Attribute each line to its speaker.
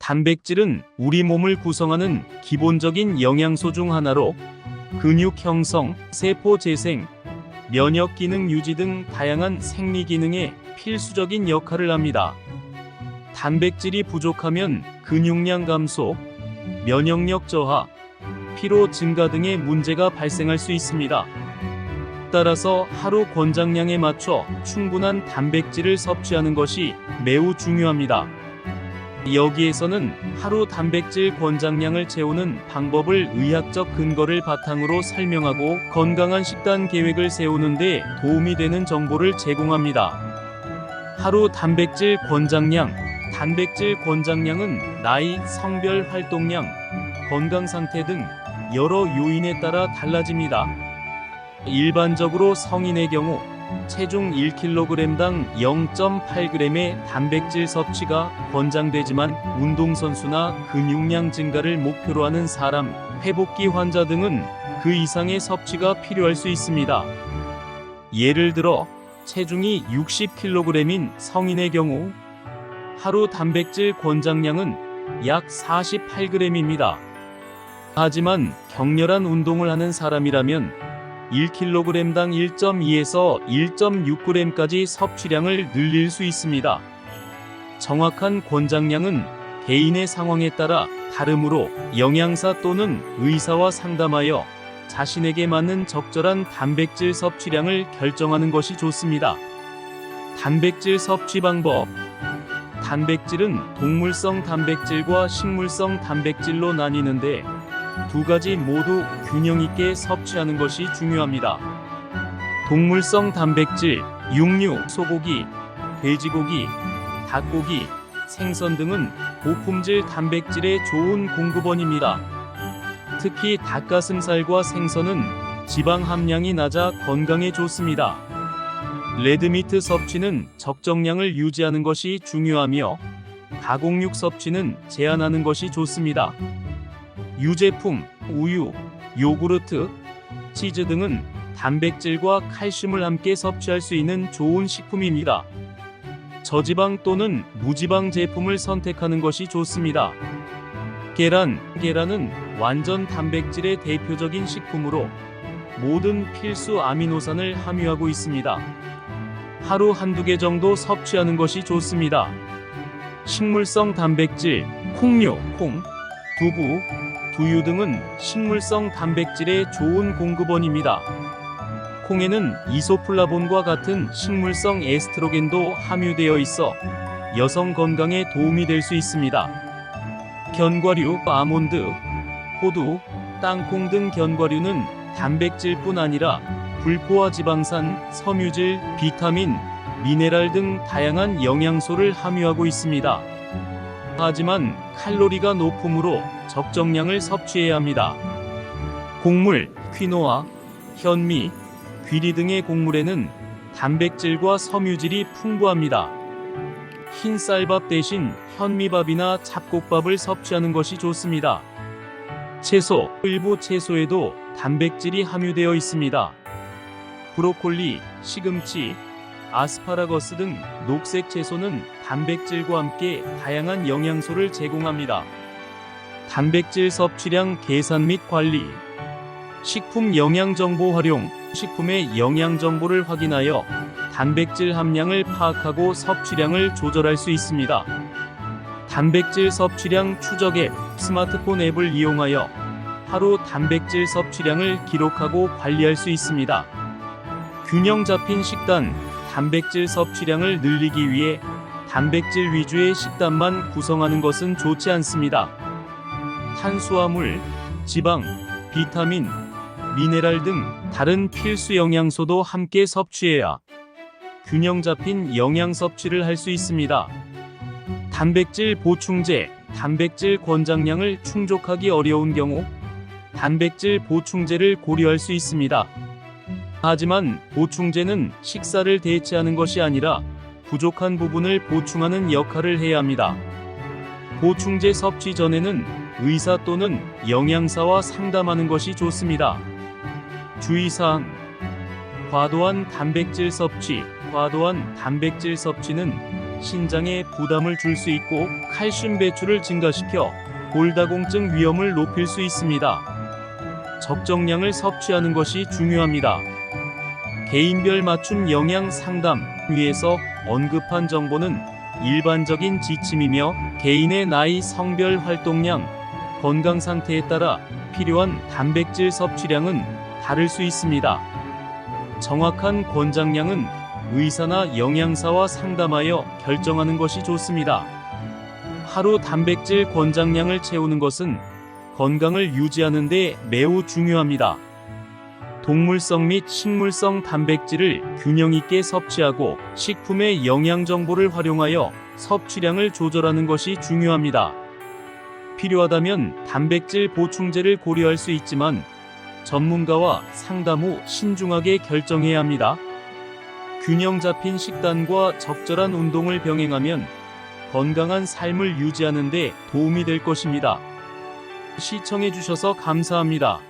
Speaker 1: 단백질은 우리 몸을 구성하는 기본적인 영양소 중 하나로 근육 형성, 세포 재생, 면역 기능 유지 등 다양한 생리 기능에 필수적인 역할을 합니다. 단백질이 부족하면 근육량 감소, 면역력 저하, 피로 증가 등의 문제가 발생할 수 있습니다. 따라서 하루 권장량에 맞춰 충분한 단백질을 섭취하는 것이 매우 중요합니다. 여기에서는 하루 단백질 권장량을 채우는 방법을 의학적 근거를 바탕으로 설명하고 건강한 식단 계획을 세우는 데 도움이 되는 정보를 제공합니다. 하루 단백질 권장량. 단백질 권장량은 나이, 성별 활동량, 건강 상태 등 여러 요인에 따라 달라집니다. 일반적으로 성인의 경우 체중 1kg당 0.8g의 단백질 섭취가 권장되지만 운동선수나 근육량 증가를 목표로 하는 사람, 회복기 환자 등은 그 이상의 섭취가 필요할 수 있습니다. 예를 들어 체중이 60kg인 성인의 경우 하루 단백질 권장량은 약 48g입니다. 하지만 격렬한 운동을 하는 사람이라면 1kg당 1.2에서 1.6g까지 섭취량을 늘릴 수 있습니다. 정확한 권장량은 개인의 상황에 따라 다르므로 영양사 또는 의사와 상담하여 자신에게 맞는 적절한 단백질 섭취량을 결정하는 것이 좋습니다. 단백질 섭취 방법. 단백질은 동물성 단백질과 식물성 단백질로 나뉘는데 두 가지 모두 균형 있게 섭취하는 것이 중요합니다. 동물성 단백질, 육류, 소고기, 돼지고기, 닭고기, 생선 등은 고품질 단백질의 좋은 공급원입니다. 특히 닭가슴살과 생선은 지방 함량이 낮아 건강에 좋습니다. 레드미트 섭취는 적정량을 유지하는 것이 중요하며 가공육 섭취는 제한하는 것이 좋습니다. 유제품, 우유, 요구르트, 치즈 등은 단백질과 칼슘을 함께 섭취할 수 있는 좋은 식품입니다. 저지방 또는 무지방 제품을 선택하는 것이 좋습니다. 계란은 완전 단백질의 대표적인 식품으로 모든 필수 아미노산을 함유하고 있습니다. 하루 한두 개 정도 섭취하는 것이 좋습니다. 식물성 단백질, 콩류, 콩, 두부, 두유 등은 식물성 단백질의 좋은 공급원입니다. 콩에는 이소플라본과 같은 식물성 에스트로겐도 함유되어 있어 여성 건강에 도움이 될 수 있습니다. 견과류, 아몬드, 호두, 땅콩 등 견과류는 단백질뿐 아니라 불포화 지방산, 섬유질, 비타민, 미네랄 등 다양한 영양소를 함유하고 있습니다. 하지만 칼로리가 높으므로 적정량을 섭취해야 합니다. 곡물, 퀴노아, 현미, 귀리 등의 곡물에는 단백질과 섬유질이 풍부합니다. 흰 쌀밥 대신 현미밥이나 잡곡밥을 섭취하는 것이 좋습니다. 채소, 일부 채소에도 단백질이 함유되어 있습니다. 브로콜리, 시금치, 아스파라거스 등 녹색 채소는 단백질과 함께 다양한 영양소를 제공합니다. 단백질 섭취량 계산 및 관리. 식품 영양정보 활용. 식품의 영양정보를 확인하여 단백질 함량을 파악하고 섭취량을 조절할 수 있습니다. 단백질 섭취량 추적 앱. 스마트폰 앱을 이용하여 하루 단백질 섭취량을 기록하고 관리할 수 있습니다. 균형 잡힌 식단. 단백질 섭취량을 늘리기 위해 단백질 위주의 식단만 구성하는 것은 좋지 않습니다. 탄수화물, 지방, 비타민, 미네랄 등 다른 필수 영양소도 함께 섭취해야 균형 잡힌 영양 섭취를 할 수 있습니다. 단백질 보충제. 단백질 권장량을 충족하기 어려운 경우 단백질 보충제를 고려할 수 있습니다. 하지만 보충제는 식사를 대체하는 것이 아니라 부족한 부분을 보충하는 역할을 해야 합니다. 보충제 섭취 전에는 의사 또는 영양사와 상담하는 것이 좋습니다. 주의사항. 과도한 단백질 섭취. 과도한 단백질 섭취는 신장에 부담을 줄 수 있고 칼슘 배출을 증가시켜 골다공증 위험을 높일 수 있습니다. 적정량을 섭취하는 것이 중요합니다. 개인별 맞춤 영양 상담 위에서 언급한 정보는 일반적인 지침이며 개인의 나이, 성별, 활동량, 건강 상태에 따라 필요한 단백질 섭취량은 다를 수 있습니다. 정확한 권장량은 의사나 영양사와 상담하여 결정하는 것이 좋습니다. 하루 단백질 권장량을 채우는 것은 건강을 유지하는 데 매우 중요합니다. 동물성 및 식물성 단백질을 균형 있게 섭취하고 식품의 영양 정보를 활용하여 섭취량을 조절하는 것이 중요합니다. 필요하다면 단백질 보충제를 고려할 수 있지만 전문가와 상담 후 신중하게 결정해야 합니다. 균형 잡힌 식단과 적절한 운동을 병행하면 건강한 삶을 유지하는 데 도움이 될 것입니다. 시청해 주셔서 감사합니다.